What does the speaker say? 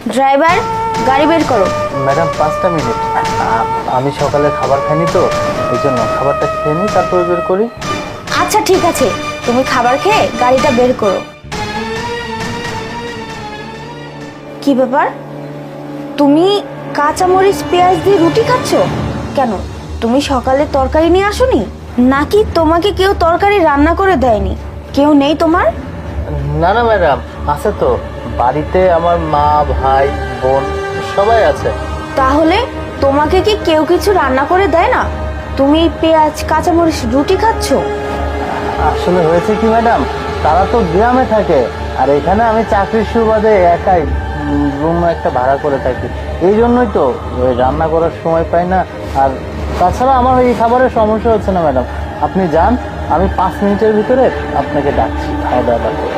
Driver, গাড়ি বের করো। ম্যাডাম 5টা মিনিট, আমি সকালে খাবার খাইনি তো, এই জন্য খাবারটা খেয়ে নিই তারপর বের করি। আচ্ছা ঠিক আছে, তুমি খাবার খেয়ে গাড়িটা বের করো। কি ব্যাপার, তুমি কাঁচামরিচ পেঁয়াজ দিয়ে রুটি খাচ্ছ কেন? তুমি সকালে তরকারি নিয়ে আসোনি নাকি? তোমাকে কেউ তরকারি রান্না করে দেয়নি? কেউ নেই তোমার? না না ম্যাডাম, আছে তো, বাড়িতে আমার মা ভাই বোন সবাই আছে। তাহলে তোমাকে কি কেউ কিছু রান্না করে দেয় না? তুমি পেঁয়াজ কাঁচামরিচ রুটি খাচ্ছ? আসলে হয়েছে কি ম্যাডাম, তারা তো গ্রামে থাকে আর এখানে আমি চাকরির সুবাদে একাই রুম একটা ভাড়া করে থাকি, এই জন্যই তো ওই রান্না করার সময় পাই না। আর তাছাড়া আমার এই খাবারের সমস্যা হচ্ছে না ম্যাডাম, আপনি যান, আমি 5 মিনিটের ভিতরে আপনাকে ডাকছি খাওয়া দাওয়া করে।